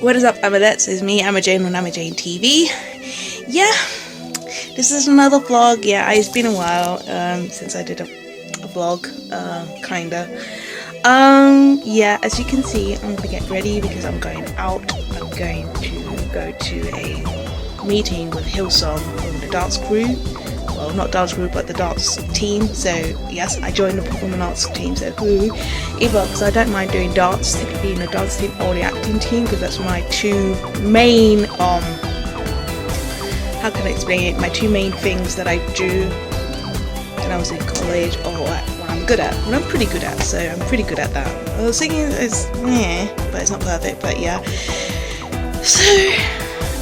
What is up, Amulettes? It's me, Amma Jane on Amma Jane TV. Yeah, this is another vlog. Yeah, it's been a while since I did a vlog, kinda. Yeah, as you can see, I'm gonna get ready because I'm going out. I'm going to go to a meeting with Hillsong from the dance crew. Well, not dance crew, but the dance team. So yes, I joined the performing arts team. So either because I don't mind doing dance, typically in the dance team or the acting team, because that's my two main how can I explain it? My two main things that I do when I was in college, or what I'm good at, what I'm pretty good at. So I'm pretty good at that. Singing is but it's not perfect. But yeah. So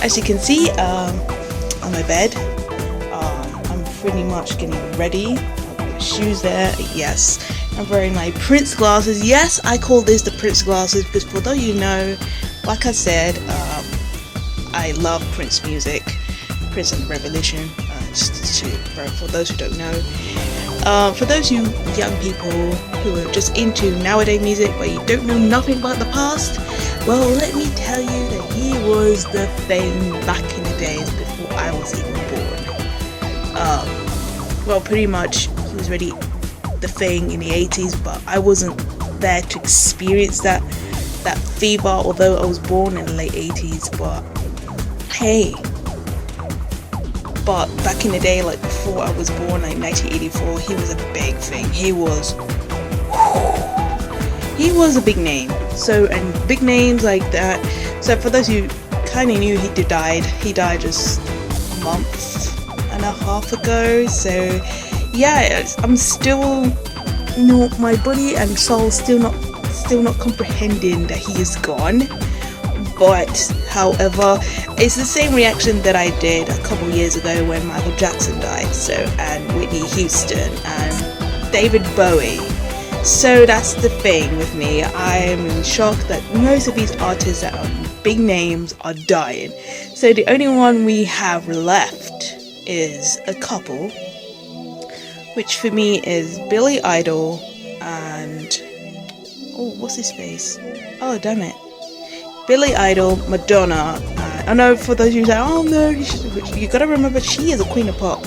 as you can see, on my bed. Pretty much getting ready. I've got my shoes there. Yes, I'm wearing my Prince glasses. Yes, I call this the Prince glasses because, for those you know, like I said, I love Prince music, Prince and Revolution. For those who don't know, for those you young people who are just into nowadays music but you don't know nothing about the past, well, let me tell you that he was the thing back in the days before I was even born. Well, pretty much he was already the thing in the 80s, but I wasn't there to experience that fever, although I was born in the late 80s. But hey, but back in the day, like before I was born, like 1984, he was a big thing. He was a big name. So, and big names like that. So for those who kind of knew, he died just a month and a half ago. So yeah, I'm still not, my body and soul still not comprehending that he is gone. But however, it's the same reaction that I did a couple years ago when Michael Jackson died, so, and Whitney Houston and David Bowie. So that's the thing with me. I'm in shock that most of these artists that are big names are dying. So the only one we have left is a couple, which for me is Billy Idol and what's his face? Oh damn it, Billy Idol, Madonna. I know for those of you who say, oh no, you gotta remember she is a queen of pop.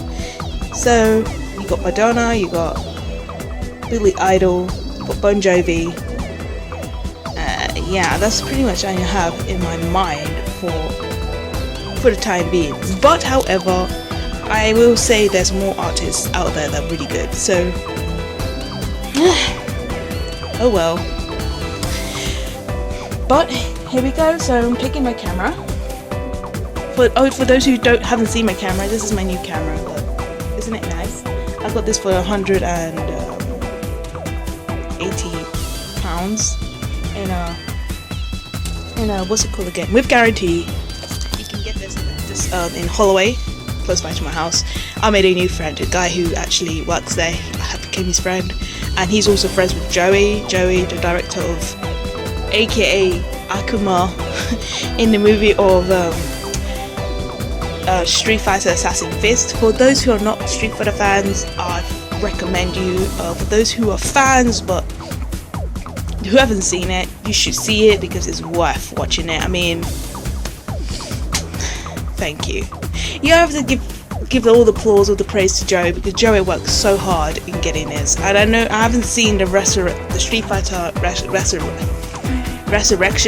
So you got Madonna, you got Billy Idol, you got Bon Jovi. Yeah, that's pretty much all I have in my mind for the time being. But however, I will say there's more artists out there that are really good. So oh well. But here we go. So I'm taking my camera. For those who haven't seen my camera, this is my new camera. Look, isn't it nice? I got this for £180 in a what's it called again? With guarantee. You can get this in Holloway, close by to my house. I made a new friend, a guy who actually works there. I became his friend, and he's also friends with Joey, the director of aka Akuma in the movie of Street Fighter Assassin Fist. For those who are not Street Fighter fans, I recommend you, for those who are fans but who haven't seen it, you should see it because it's worth watching it. I mean, thank you. You have to give all the applause, all the praise to Joey, because Joey worked so hard in getting this. And I know I haven't seen the Street Fighter Resurrection.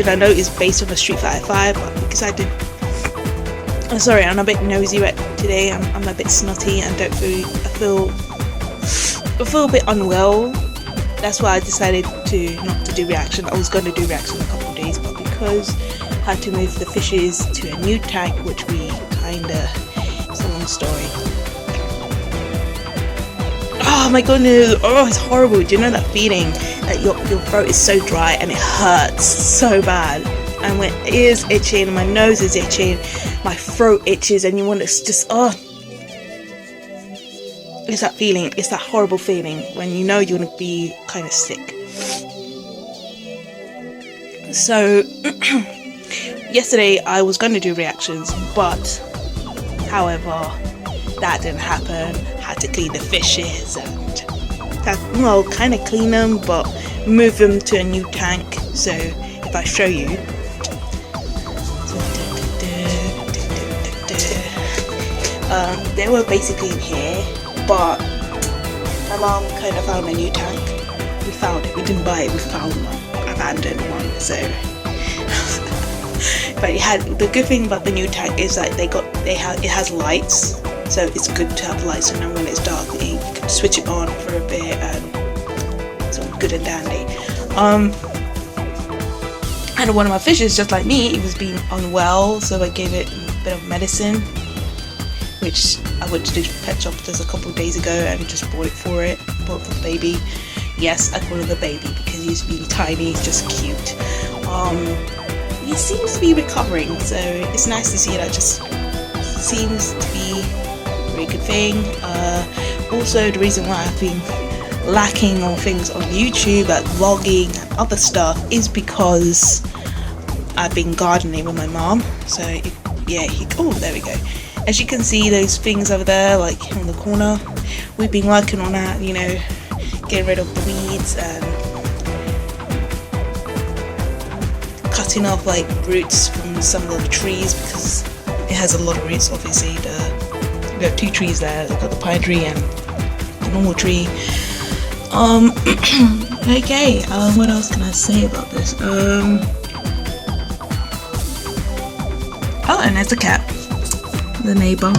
I know it's based on the Street Fighter 5, but because I did, I'm sorry, I'm a bit nosy right today. I'm a bit snotty and I feel a bit unwell. That's why I decided not to do reaction. I was going to do reaction in a couple of days, but because I had to move the fishes to a new tank, which we it's a long story. Oh my goodness, oh, it's horrible. Do you know that feeling that your throat is so dry and it hurts so bad? And my ears itching, my nose is itching, my throat itches, and you want to just, it's that feeling, it's that horrible feeling when you know you're going to be kind of sick. So, yesterday I was going to do reactions, but however, that didn't happen. Had to clean the fishes and kind of clean them, but move them to a new tank. So if I show you, They were basically in here, but my mom kind of found a new tank. We found it. We didn't buy it. We found one, abandoned one. So, but the good thing about the new tank is that it has lights, so it's good to have lights. So now when it's dark, you can switch it on for a bit, and it's all good and dandy. And one of my fishes, just like me, it was being unwell, so I gave it a bit of medicine, which I went to the pet shop just a couple of days ago and just bought for the baby. Yes, I call him the baby because he's really tiny, he's just cute. He seems to be recovering, so it's nice to see that. Just seems to be a very good thing. Also, the reason why I've been lacking on things on YouTube, like vlogging and other stuff, is because I've been gardening with my mom. So oh, there we go. As you can see, those things over there, like in the corner, we've been working on that, you know, getting rid of the weeds and cutting off like roots from some of the trees, because it has a lot of roots. Obviously, we've got two trees there. We've got the pine tree and the normal tree. Okay, what else can I say about this? Oh, and there's a cat, the neighbor.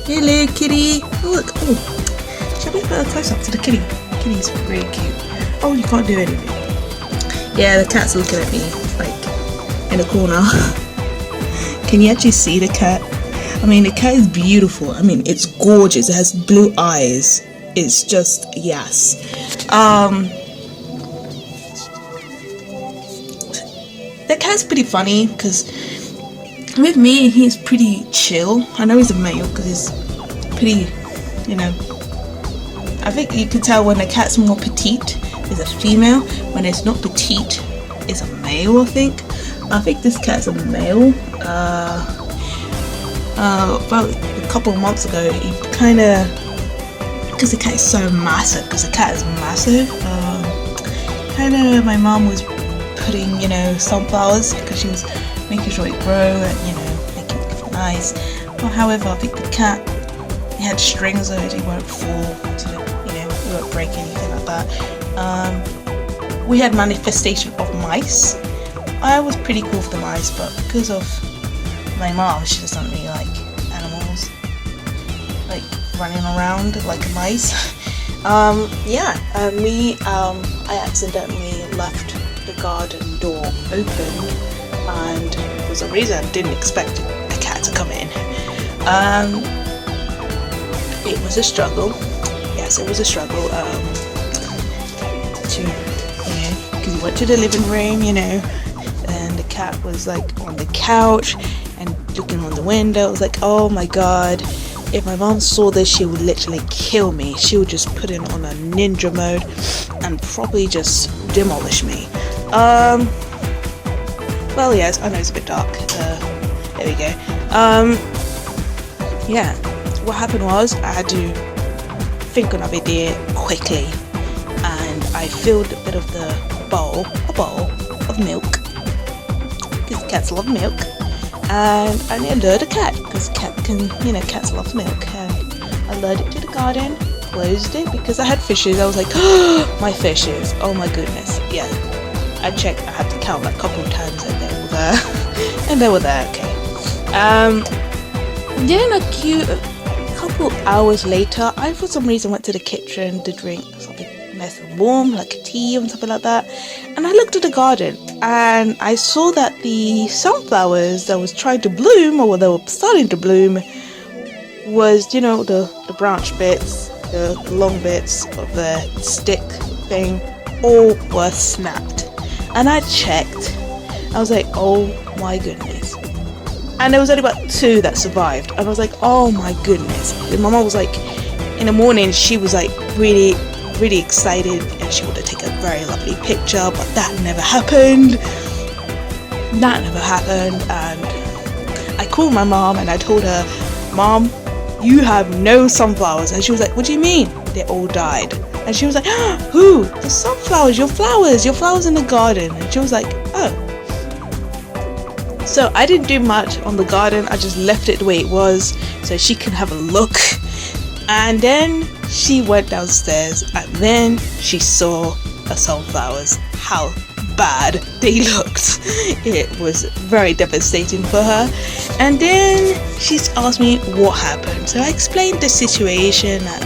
Hello, kitty. Oh, look. Oh, shall we put a close up to the kitty? Kitty's really cute. Oh, you can't do anything. Yeah, the cat's looking at me, like, in the corner. Can you actually see the cat? I mean, the cat is beautiful. I mean, it's gorgeous. It has blue eyes. It's just, yes. The cat's pretty funny because with me, he's pretty chill. I know he's a male because he's pretty, you know. I think you can tell when the cat's more petite, is a female. When it's not petite, it's a male, I think. I think this cat's a male. About a couple of months ago, he kind of, because the cat is so massive, kind of my mom was putting, you know, sunflowers because she was making sure it grow and, you know, making it nice. But however, I think the cat, it had strings so it won't fall to the, you know, it won't break anything like that. We had manifestation of mice. I was pretty cool for the mice, but because of my mom, she doesn't really like animals, like running around like mice. I accidentally left the garden door open, and for some reason I didn't expect a cat to come in. It was a struggle. Yes, it was a struggle. To, you know, because we went to the living room, you know, and the cat was like on the couch and looking on the window. I was like, oh my god, if my mom saw this, she would literally kill me. She would just put it on a ninja mode and probably just demolish me. Well, yes, I know it's a bit dark. There we go. Yeah, what happened was I had to think on a idea quickly, and I filled a bit of a bowl of milk, because cats love milk, and I lured the cat, because cats love milk, and I lured it to the garden, closed it, because I had fishes. I was like, oh, my fishes, oh my goodness. Yeah, I checked, I had to count like a couple of times, and they were there. And they were there, okay. Then a couple hours later, I for some reason went to the kitchen to drink something nice and warm, like a tea or something like that, and I looked at the garden and I saw that the sunflowers that was trying to bloom, or they were starting to bloom, was, you know, the branch bits, the long bits of the stick thing, all were snapped. And I checked, I was like, oh my goodness. And there was only about 2 that survived, and I was like, oh my goodness. And my mom was like, in the morning, she was like really excited, and she wanted to take a very lovely picture, but that never happened. And I called my mom and I told her, Mom, you have no sunflowers. And she was like, what do you mean? They all died. And she was like, who? The sunflowers, your flowers in the garden. And she was like, oh. So I didn't do much on the garden. I just left it the way it was so she can have a look. And then she went downstairs and then she saw the sunflowers. How bad they looked. It was very devastating for her. And then she's asked me what happened. So I explained the situation at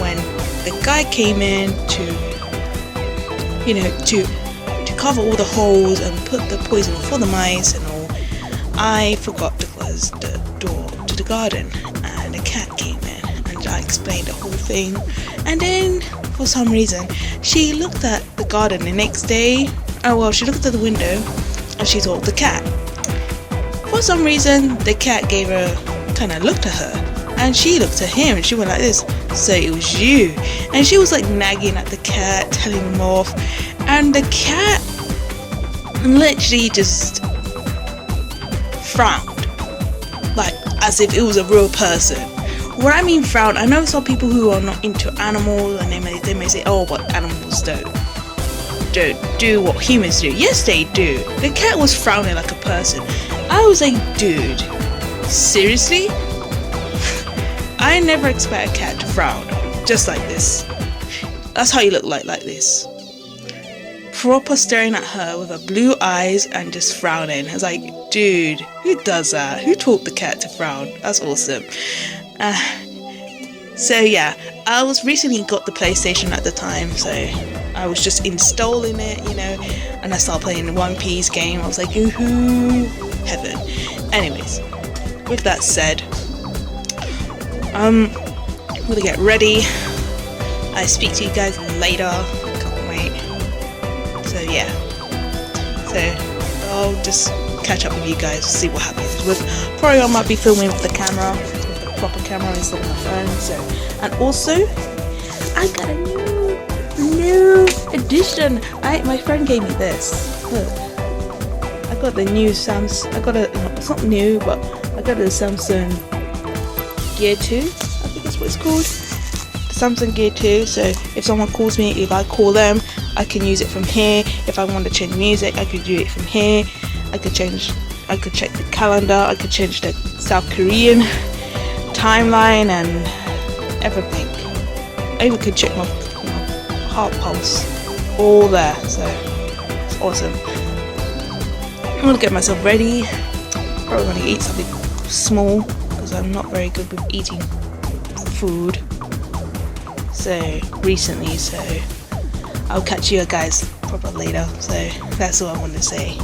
when the guy came in to cover all the holes and put the poison for the mice and all. I forgot to close the door to the garden and the cat came in and I explained the whole thing. And then for some reason she looked at the garden the next day. She looked at the window and she saw the cat. For some reason the cat gave her kind of looked at her and she looked at him and she went like this. So it was you. And she was like nagging at the cat, telling him off, and the cat literally just frowned, like as if it was a real person. When I mean frown, I know some people who are not into animals and they may say, oh, but animals don't do what humans do. Yes, they do. The cat was frowning like a person. I was like, dude, seriously? I never expect a cat to frown just like this. That's how you look like this. Proper staring at her with her blue eyes and just frowning. I was like, dude, who does that? Who taught the cat to frown? That's awesome. So yeah, I was recently got the PlayStation at the time, so I was just installing it, and I started playing the One Piece game. I was like, woohoo, heaven. Anyways, with that said, I'm gonna get ready. I speak to you guys later. Can't wait. So yeah. So I'll just catch up with you guys, see what happens. Probably I might be filming with the camera, with the proper camera instead of my phone. So, and also I got a new edition. My friend gave me this. Look. I got the new it's not new, but I got the Samsung Gear 2, I think that's what it's called. The Samsung Gear 2, so if someone calls me, if I call them, I can use it from here. If I want to change music, I could do it from here. I could check the calendar, I could change the South Korean timeline and everything. I even could check my heart pulse, all there, so it's awesome. I'm gonna get myself ready. Probably gonna eat something small, I'm not very good with eating food recently, so I'll catch you guys probably later. So that's all I want to say.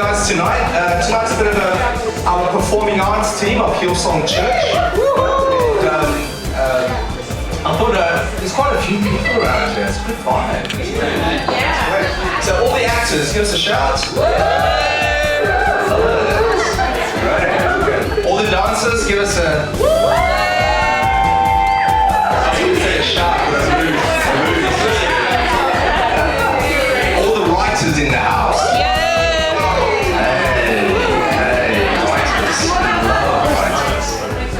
guys tonight. Tonight's a bit of our performing arts team of Hillsong Church. I thought there's quite a few people around here. It's a good vibe. Yeah. So all the actors, give us a shout. Great. All the dancers, give us a. I was going to say a shout, but I moved. All the writers in the house.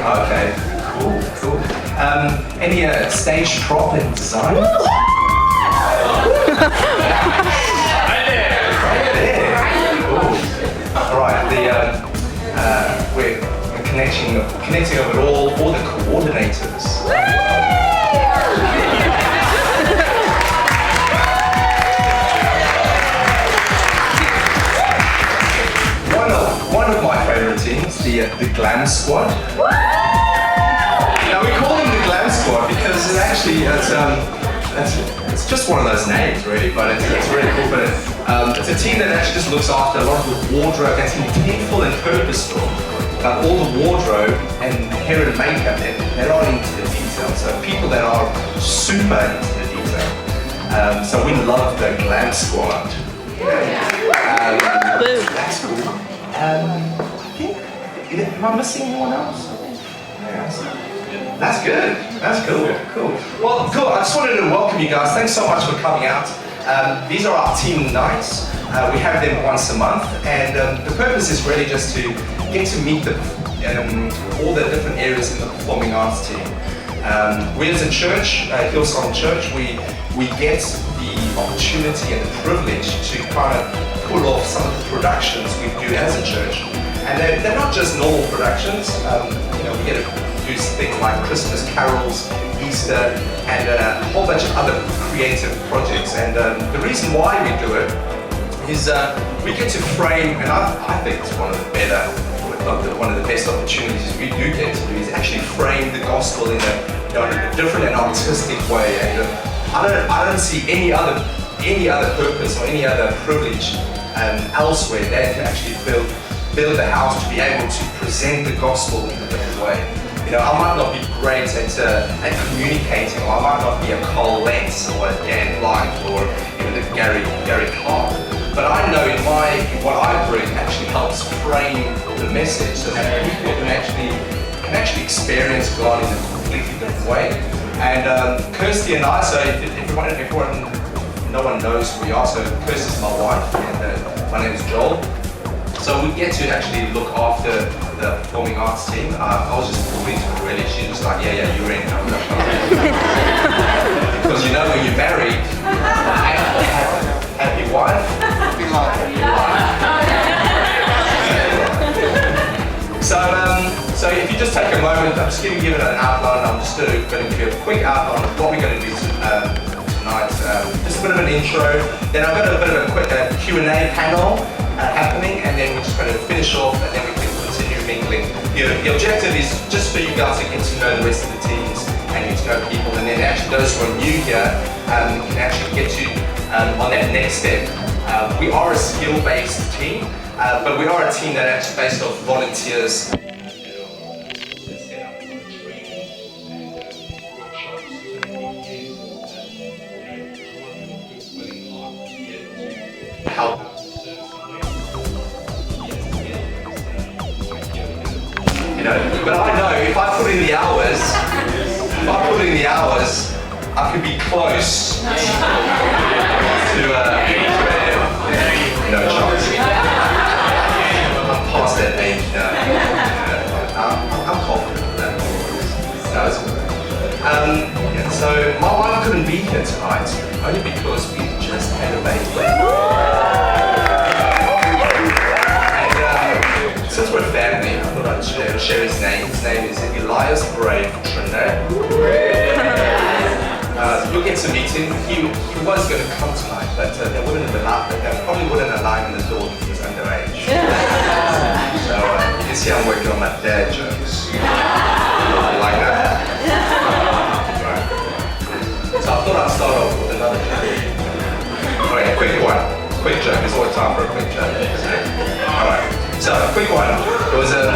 Okay, cool. Any stage prop and design? Right there. Cool. Alright, we're connecting up with all the coordinators. One of my favorite teams, the Glam Squad. Now we call them the Glam Squad because it's just one of those names really, but it's really cool. But it's a team that actually just looks after a lot of the wardrobe that's intentful and purposeful. All the wardrobe and hair and makeup, they're all into the detail. So people that are super into the detail. So we love the Glam Squad. That's cool. I think, am I missing anyone else? That's good. That's cool. Well, cool. I just wanted to welcome you guys. Thanks so much for coming out. These are our team nights. We have them once a month, and the purpose is really just to get to meet all the different areas in the performing arts team. We as a church, Hillsong Church, we get the opportunity and the privilege to kind of pull off some of the productions we do as a church. And they're not just normal productions. We get to do things like Christmas carols, Easter, and a whole bunch of other creative projects. And the reason why we do it is we get to frame, and I think it's one of the best opportunities we do get to do is actually frame the gospel in a different and artistic way. And I don't see any other purpose or any other privilege elsewhere than to actually build a house to be able to present the gospel in a different way. I might not be great at communicating, or I might not be a Cole Lentz or a Dan Blight or even a Gary Clark. But I know in what I bring actually helps frame the message so that people can actually experience God in a completely different way. And Kirsty and I, so no one knows who we are, so Kirsty's my wife and my name is Joel. So we get to actually look after the performing arts team. I was just talking to her really, she was like, yeah, you're in. Because when you're married, happy wife, happy life. So if you just take a moment, I'm just going to give it an outline. I'm just going to give you a quick outline of what we're going to do tonight. Just a bit of an intro. Then I've got a bit of a quick Q&A panel happening, and then we're just going to finish off, and then we can continue mingling. The objective is just for you guys to get to know the rest of the teams and get to know people, and then actually those who are new here can actually get to on that next step. We are a skill-based team, but we are a team that actually based off volunteers. Help. But I know if I put in the hours, I could be close to no chance. I'm past that age now. I'm confident of that. No, it's good. So my wife couldn't be here tonight, only because we just had a baby. Since we're family, I thought I'd share his name. His name is Elias Brave Trinidad. You'll get to meet him. He was going to come tonight, but they probably wouldn't allow him in the door because he was underage. So you can see I'm working on my dad jokes. Like that. Right. So I thought I'd start off with another joke. Okay, a quick one. quick joke. There's always time for a quick joke. All right. So, quick one. There was a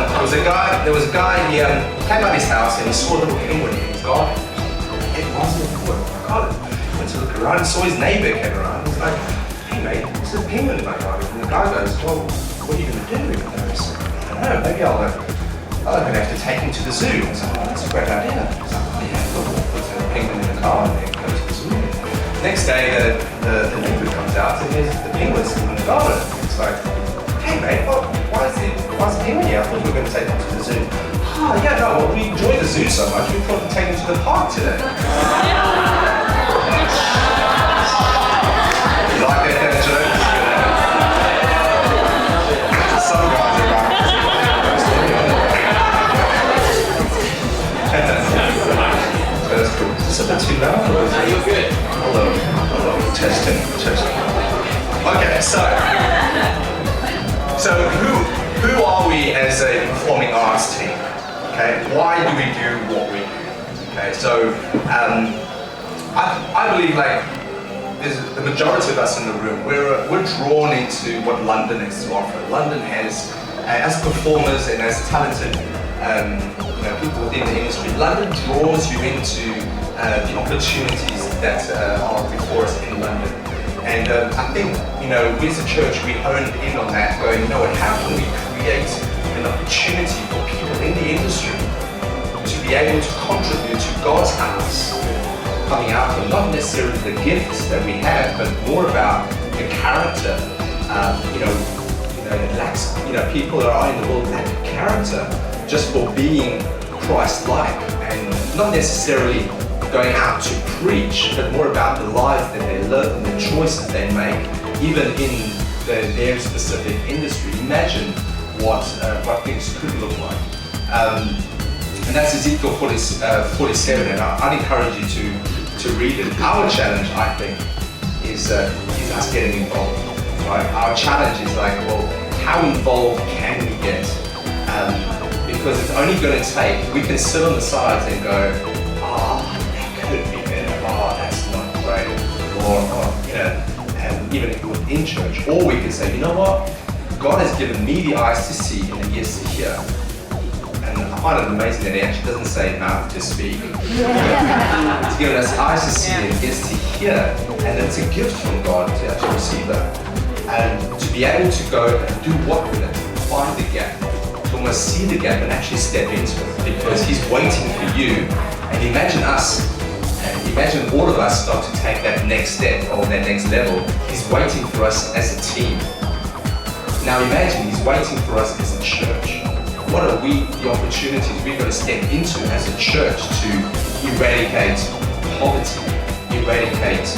guy. He came out of his house and he saw a little penguin in his garden. It wasn't a penguin. I got it. Went to look around and saw his neighbour came around. He's like, "Hey mate, there's a penguin in my garden." And the guy goes, "Well, what are you going to do?" He goes, "I don't know. Maybe I'm going to have to take him to the zoo." I was like, "Oh, that's a great idea." He's like, "Oh yeah, look, puts a penguin in the car and then goes to the zoo." Next day, the neighbour comes out and there's the penguins in the garden. It's like, "Hey mate, why is the penguin here? I thought we were going to take him to the zoo." "Oh yeah, no, well, we enjoy the zoo so much, we thought we'd take him to the park today." You like that kind of joke? Some guys are like, that's cool. Is this a bit too loud? You're good. Hello, testing. Okay, so who are we as a performing arts team? Okay, why do we do what we do? Okay, so I believe like there's the majority of us in the room, we're drawn into what London has to offer. London has, as performers and as talented people within the industry, London draws you into the opportunities that are before us in London. And I think, we as a church, we honed in on that, going, how can we create an opportunity for people in the industry to be able to contribute to God's house, coming out from not necessarily the gifts that we have, but more about the character. It lacks, people that are in the world lack character just for being Christ-like, and not necessarily going out to preach, but more about the lives that they live and the choices they make, even in their specific industry. Imagine what things could look like. And that's Ezekiel 47, and I'd encourage you to read it. Our challenge, I think, is us getting involved. Right? Our challenge is like, well, how involved can we get? Because it's only going to take, we can sit on the sides and go, that could be better, that's not great, or and even within church. Or we can say, you know what, God has given me the eyes to see and the ears to hear. And I find it amazing that He actually doesn't say mouth to speak. He's given us eyes to see and ears to hear, and it's a gift from God to actually receive that. And to be able to go and do what with it, find the gap, to almost see the gap and actually step into it, because He's waiting for you. And imagine us, and imagine all of us start to take that next step or that next level. He's waiting for us as a team. Now imagine He's waiting for us as a church. What are the opportunities we're going to step into as a church to eradicate poverty, eradicate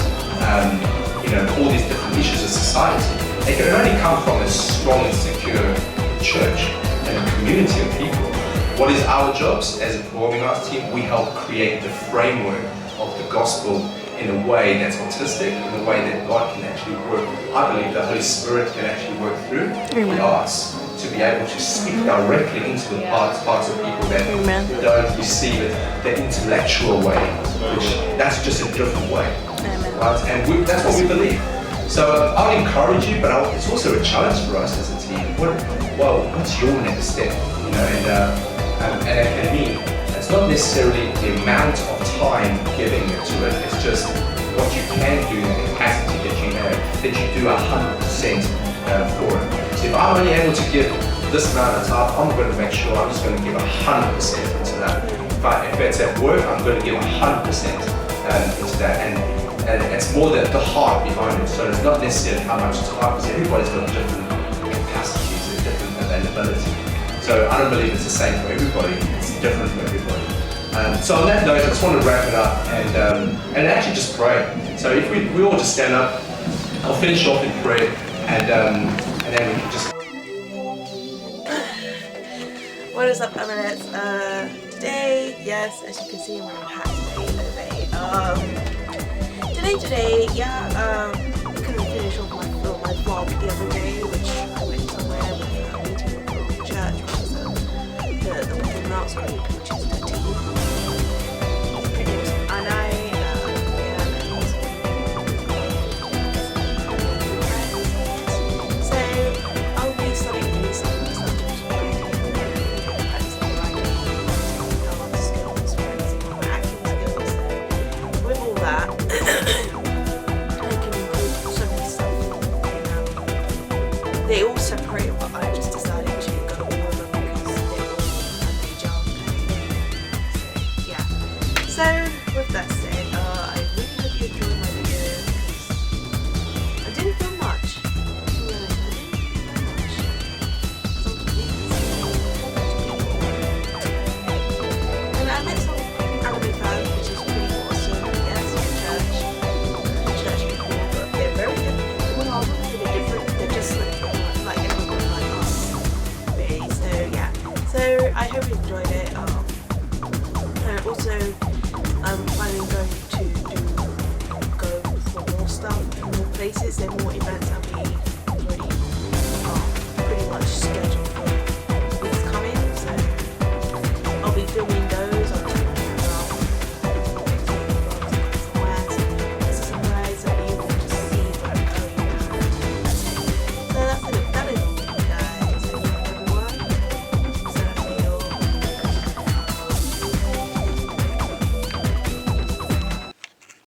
all these different issues of society? They can only come from a strong and secure church and a community of people. What is our jobs as a performing arts team? We help create the framework of the gospel in a way that's autistic, in a way that God can actually work. I believe the Holy Spirit can actually work through the arts to be able to speak directly into the parts of people that don't receive it the intellectual way, which that's just a different way. Right? And that's what we believe. So I would encourage you, but it's also a challenge for us as a team. What's your next step? And it can mean it's not necessarily the amount of time giving to it. It's just what you can do, the capacity that you have, that you do 100% for it. So if I'm only able to give this amount of time, I'm going to make sure I'm just going to give 100% into that. If it's at work, I'm going to give 100% into that. And it's more the heart behind it. So it's not necessarily how much time, because everybody's got different capacities and different availability. So I don't believe it's the same for everybody. It's different for everybody. So on that note, I just want to wrap it up and actually just pray. So if we all just stand up, I'll finish off in prayer, and then we can just. What is up, Emirates? Today, yes, as you can see, I'm wearing a hat today. I couldn't finish off my vlog the other day, which I went somewhere with a meeting with the church, which is the Mouse group, which is the team. It's pretty awesome. And I they all separated, but I just decided to go with them because they all had a job. So yeah. So with that said, I really hope you enjoyed my video because I didn't film much. To be honest, I didn't film much. And I met some anime fans, which is pretty awesome. Yeah, some church people, but they're very different. Well, they're different. They're just like everyone like us. Really. So yeah. So I hope you enjoyed it. And also, I'm planning going to go for more stuff, more places, and more events. I'll be